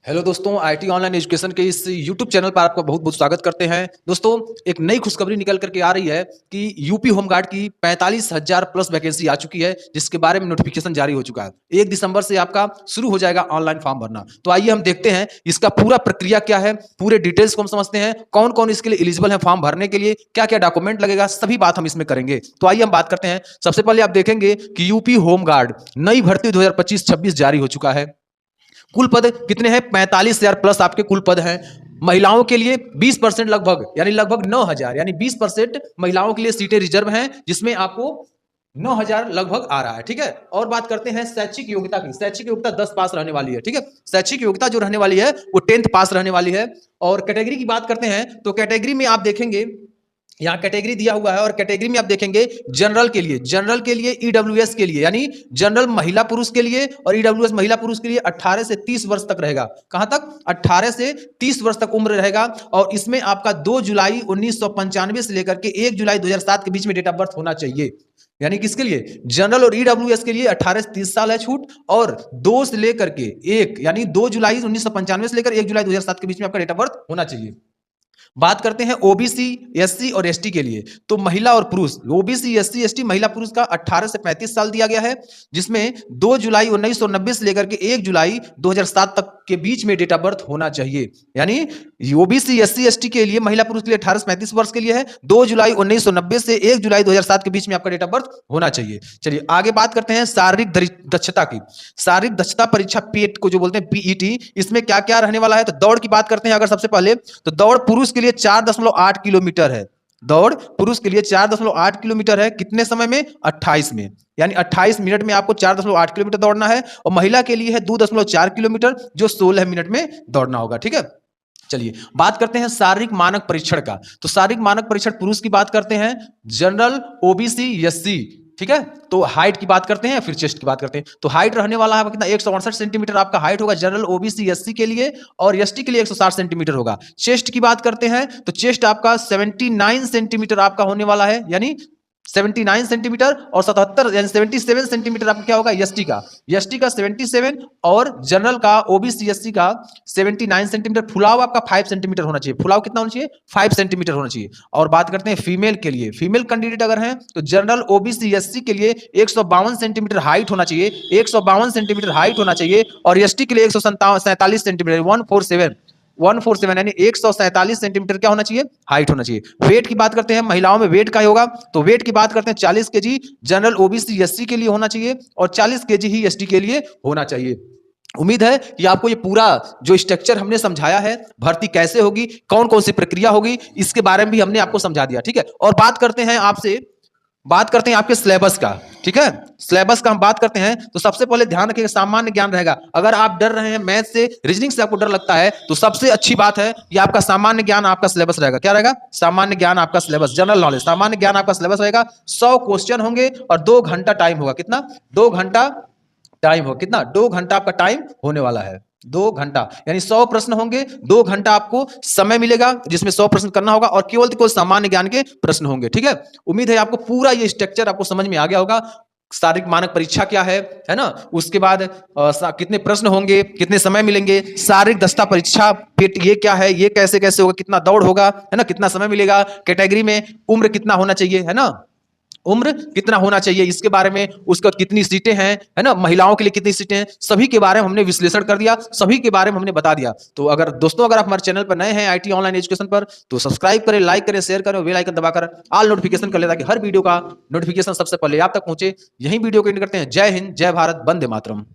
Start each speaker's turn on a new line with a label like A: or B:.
A: Hello दोस्तों, IT online education के इस यूट्यूब चैनल पर आपका बहुत बहुत स्वागत करते हैं। दोस्तों, एक नई खुशखबरी निकल करके आ रही है कि यूपी होमगार्ड की 45,000 प्लस वैकेंसी आ चुकी है, जिसके बारे में नोटिफिकेशन जारी हो चुका है। 1 दिसंबर से आपका शुरू हो जाएगा ऑनलाइन फॉर्म भरना। तो आइए हम देखते हैं इसका पूरा प्रक्रिया क्या है, पूरे डिटेल्स को हम समझते हैं, कौन कौन इसके लिए एलिजिबल है फॉर्म भरने के लिए, क्या क्या डॉक्यूमेंट लगेगा, सभी बात हम इसमें करेंगे। तो आइए हम बात करते हैं। सबसे पहले आप देखेंगे कि यूपी होमगार्ड नई भर्ती 2025-26 जारी हो चुका है। कुल पद कितने हैं? 45,000 प्लस आपके कुल पद हैं। महिलाओं के लिए 20% लगभग, यानी लगभग 9,000, यानी 20% महिलाओं के लिए सीटें रिजर्व हैं, जिसमें आपको 9,000 लगभग आ रहा है। ठीक है। और बात करते हैं शैक्षिक योग्यता की। शैक्षिक योग्यता 10 पास रहने वाली है। ठीक है। शैक्षिक योग्यता जो रहने वाली है वो 10th पास रहने वाली है। और कैटेगरी की बात करते हैं तो कैटेगरी में आप देखेंगे यहाँ कैटेगरी दिया हुआ है, और कैटेगरी में आप देखेंगे जनरल के लिए ईडब्ल्यूएस के लिए, यानी जनरल महिला पुरुष के लिए और ईडब्ल्यूएस महिला पुरुष के लिए 18 से 30 वर्ष तक रहेगा। कहां तक? 18 से 30 वर्ष तक उम्र रहेगा। और इसमें आपका 2 जुलाई 1995 से लेकर के 1 जुलाई 2007 के बीच में डेट ऑफ बर्थ होना चाहिए। यानी किसके लिए? जनरल और ईडब्ल्यूएस के लिए 18 से 30 साल है छूट, और 2 से लेकर के 1 यानी 2 जुलाई 1995 से लेकर 1 जुलाई 2007 के बीच में आपका डेट ऑफ बर्थ होना चाहिए। बात करते हैं ओबीसी, एससी और एसटी के लिए। तो महिला और पुरुष, ओबीसी, एससी, एसटी, महिला पुरुष का 18 से 35 साल दिया गया है, जिसमें 2 जुलाई 1990 से लेकर के 1 जुलाई 2007 तक के बीच में डेट ऑफ बर्थ होना चाहिए। यानी ओबीसी, एससी, एसटी के लिए, महिला पुरुष के लिए 18 से 35 वर्ष के लिए है, 2 जुलाई 1990 से 1 जुलाई 2007 के बीच में आपका डेट ऑफ बर्थ होना चाहिए। चलिए आगे बात करते हैं शारीरिक दक्षता की। शारीरिक दक्षता परीक्षा पेट को जो बोलते हैं पीईटी, इसमें क्या क्या रहने वाला है? तो दौड़ की बात करते हैं अगर सबसे पहले, तो दौड़ पुरुष के लिए 4.8 किलोमीटर है। दौड़ पुरुष के लिए 4.8 किलोमीटर है। कितने समय में? 28 में, यानी 28 मिनट में आपको 4.8 किलोमीटर दौड़ना है। और महिला के लिए है 2.4 किलोमीटर, जो 16 मिनट में दौड़ना होगा। ठीक है। चलिए बात करते हैं शारीरिक मानक परीक्षण का। तो शारीरिक मानक परीक्षण पुरुष की बात करते हैं, जनरल, ओबीसी, एससी। ठीक है। तो हाइट की बात करते हैं, फिर चेस्ट की बात करते हैं। तो हाइट रहने वाला है कितना? 168 सेंटीमीटर आपका हाइट होगा जनरल, ओबीसी, एससी के लिए, और एसटी के लिए 160 सेंटीमीटर होगा। चेस्ट की बात करते हैं तो चेस्ट आपका 79 सेंटीमीटर आपका होने वाला है, यानी 79 सेंटीमीटर, और 77 यानी 77 सेंटीमीटर आपका क्या होगा? एसटी का 77, और जनरल का, ओबीसी, एससी का 79 सेंटीमीटर। फुलाव आपका 5 सेंटीमीटर होना चाहिए। फुलाव कितना होना चाहिए? 5 सेंटीमीटर होना चाहिए। और बात करते हैं फीमेल के लिए। फीमेल कैंडिडेट अगर हैं तो जनरल, ओबीसी, एससी के लिए 152 सेंटीमीटर हाइट होना चाहिए, 152 सेंटीमीटर हाइट होना चाहिए। और एसटी के लिए 147 सेंटीमीटर, 147, यानी 147 सेंटीमीटर क्या होना चाहिए? हाइट होना चाहिए। वेट की बात करते हैं, महिलाओं में वेट का होगा, तो वेट की बात करते हैं 40 केजी जनरल, ओबीसी, एससी के लिए होना चाहिए, और 40 केजी ही एसटी के लिए होना चाहिए। उम्मीद है कि आपको ये पूरा जो स्ट्रक्चर हमने समझाया है, भर्ती कैसे होगी, कौन कौन सी प्रक्रिया होगी, इसके बारे में भी हमने आपको समझा दिया। ठीक है। और बात करते हैं आपके सिलेबस का। ठीक है। सिलेबस का हम बात करते हैं तो सबसे पहले ध्यान रखिएगा, सामान्य ज्ञान रहेगा। अगर आप डर रहे हैं मैथ से, रीजनिंग से आपको डर लगता है, तो सबसे अच्छी बात है कि आपका सामान्य ज्ञान आपका सिलेबस रहेगा। क्या रहेगा? सामान्य ज्ञान आपका सिलेबस, जनरल नॉलेज, सामान्य ज्ञान आपका सिलेबस रहेगा। 100 क्वेश्चन होंगे और 2 घंटा टाइम होगा। कितना? 2 घंटा टाइम हो, कितना? 2 घंटा आपका टाइम होने वाला है। 2 घंटा, यानी 100 प्रश्न होंगे, 2 घंटा आपको समय मिलेगा, जिसमें 100 प्रश्न करना होगा, और केवल सामान्य ज्ञान के प्रश्न होंगे। ठीक है। उम्मीद है आपको पूरा ये स्ट्रक्चर आपको समझ में आ गया होगा। शारीरिक मानक परीक्षा क्या है ना? उसके बाद कितने प्रश्न होंगे, कितने समय मिलेंगे, शारीरिक दक्षता परीक्षा पेट ये क्या है, ये कैसे कैसे होगा, कितना दौड़ होगा, है ना, कितना समय मिलेगा, कैटेगरी में उम्र कितना होना चाहिए, है ना, उम्र कितना होना चाहिए, इसके बारे में, उसका कितनी सीटें हैं, है ना, महिलाओं के लिए कितनी सीटें हैं, सभी के बारे में हमने विश्लेषण कर दिया, सभी के बारे में हमने बता दिया। तो अगर दोस्तों, अगर आप हमारे चैनल पर नए हैं आईटी ऑनलाइन एजुकेशन पर, तो सब्सक्राइब करें, लाइक करें, शेयर करें, बेल आइकन दबाकर ऑल नोटिफिकेशन कर ले, ताकि हर वीडियो का नोटिफिकेशन सबसे पहले आप तक पहुंचे। यही वीडियो को एंड करते हैं। जय हिंद, जय भारत, वंदे मातरम।